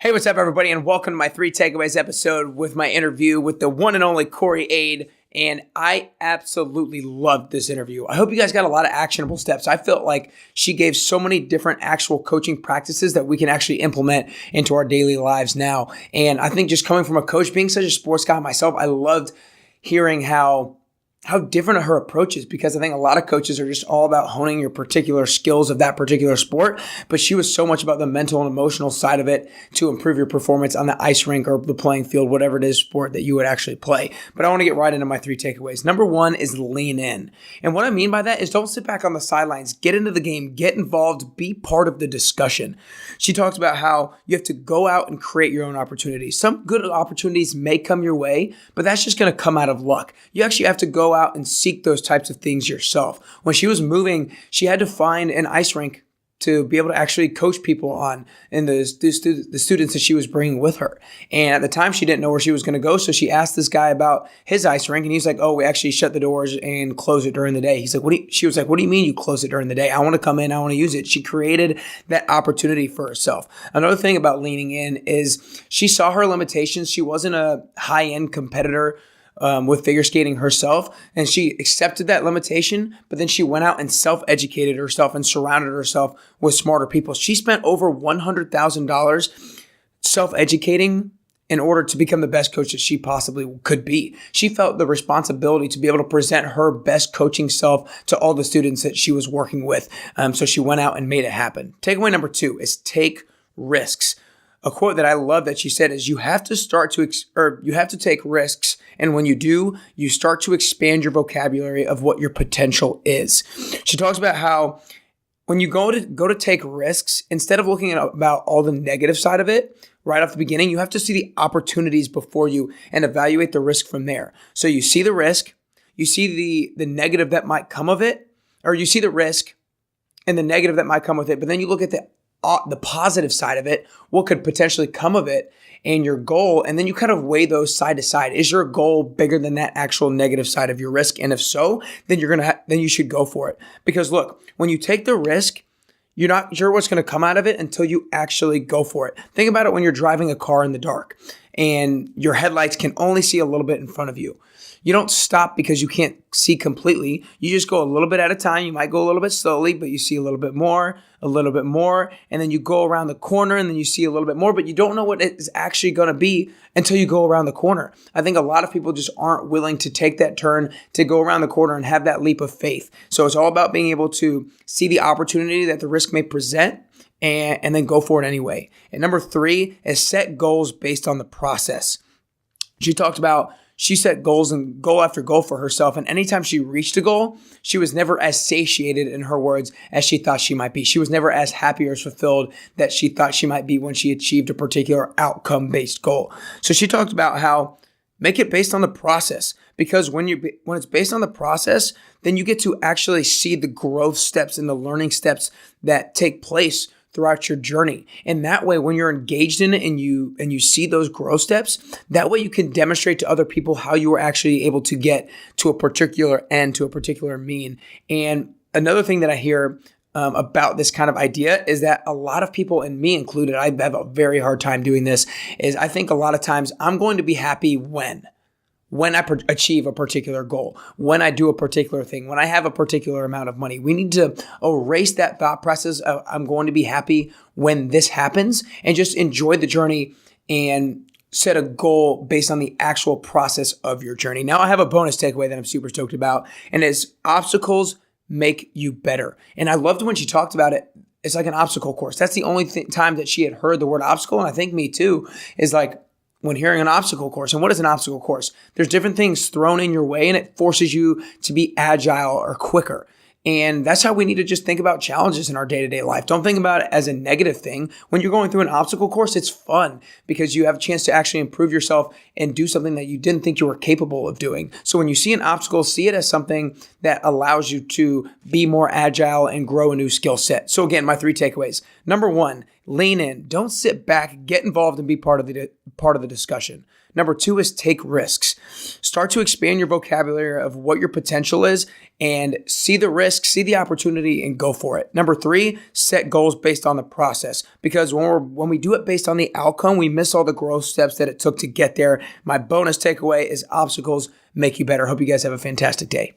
Hey, what's up, everybody, and welcome to my 3 Takeaways episode with my interview with the one and only Kori Ade. And I absolutely loved this interview. I hope you guys got a lot of actionable steps. I felt like she gave so many different actual coaching practices that we can actually implement into our daily lives now. And I think just coming from a coach, being such a sports guy myself, I loved hearing how different her approach is, because I think a lot of coaches are just all about honing your particular skills of that particular sport. But she was so much about the mental and emotional side of it to improve your performance on the ice rink or the playing field, whatever it is sport that you would actually play. But I want to get right into my 3 takeaways. Number 1 is lean in. And what I mean by that is don't sit back on the sidelines. Get into the game, get involved, be part of the discussion. She talks about how you have to go out and create your own opportunities. Some good opportunities may come your way, but that's just going to come out of luck. You actually have to go out and seek those types of things yourself. When she was moving, she had to find an ice rink to be able to actually coach people on and the students that she was bringing with her. And at the time, she didn't know where she was going to go, so she asked this guy about his ice rink, and he's like, "Oh, we actually shut the doors and close it during the day." He's like, She was like, "What do you mean you close it during the day? I want to come in, I want to use it." She created that opportunity for herself. Another thing about leaning in is she saw her limitations. She wasn't a high-end competitor with figure skating herself, and she accepted that limitation, but then she went out and self-educated herself and surrounded herself with smarter people. She spent over $100,000 self-educating in order to become the best coach that she possibly could be. She felt the responsibility to be able to present her best coaching self to all the students that she was working with. So she went out and made it happen. Takeaway number 2 is take risks. A quote that I love that she said is, you have to take risks. And when you do, you start to expand your vocabulary of what your potential is. She talks about how when you go to take risks, instead of looking at about all the negative side of it right off the beginning, you have to see the opportunities before you and evaluate the risk from there. So you see the risk, you see the negative that might come of it, or you see the risk and the negative that might come with it, but then you look at the positive side of it, what could potentially come of it, and your goal, and then you kind of weigh those side to side. Is your goal bigger than that actual negative side of your risk? And if so, then then you should go for it. Because look, when you take the risk, you're not sure what's going to come out of it until you actually go for it. Think about it when you're driving a car in the dark and your headlights can only see a little bit in front of you. You don't stop because you can't see completely. You just go a little bit at a time. You might go a little bit slowly, but you see a little bit more, and then you go around the corner and then you see a little bit more, but you don't know what it is actually going to be until you go around the corner. I think a lot of people just aren't willing to take that turn to go around the corner and have that leap of faith. So it's all about being able to see the opportunity that the risk may present and then go for it anyway. And number 3 is set goals based on the process. She set goals and goal after goal for herself. And anytime she reached a goal, she was never as satiated, in her words, as she thought she might be. She was never as happy or as fulfilled that she thought she might be when she achieved a particular outcome-based goal. So she talked about how make it based on the process, because when it's based on the process, then you get to actually see the growth steps and the learning steps that take place throughout your journey. And that way, when you're engaged in it and you see those growth steps, that way you can demonstrate to other people how you were actually able to get to a particular end, to a particular mean. And another thing that I hear about this kind of idea is that a lot of people, and me included, I have a very hard time doing this, is I think a lot of times I'm going to be happy when I achieve a particular goal, when I do a particular thing, when I have a particular amount of money. We need to erase that thought process of I'm going to be happy when this happens, and just enjoy the journey and set a goal based on the actual process of your journey. Now I have a bonus takeaway that I'm super stoked about, and it's obstacles make you better. And I loved when she talked about it. It's like an obstacle course. That's the only time that she had heard the word obstacle, and I think me too, is like when hearing an obstacle course. And what is an obstacle course? There's different things thrown in your way, and it forces you to be agile or quicker. And that's how we need to just think about challenges in our day-to-day life. Don't think about it as a negative thing. When you're going through an obstacle course, it's fun because you have a chance to actually improve yourself and do something that you didn't think you were capable of doing. So when you see an obstacle, see it as something that allows you to be more agile and grow a new skill set. So again, my 3 takeaways. Number 1, lean in. Don't sit back. Get involved and be part of part of the discussion. Number 2 is take risks. Start to expand your vocabulary of what your potential is and see the risk, see the opportunity, and go for it. Number 3, set goals based on the process, because when we do it based on the outcome, we miss all the growth steps that it took to get there. My bonus takeaway is obstacles make you better. Hope you guys have a fantastic day.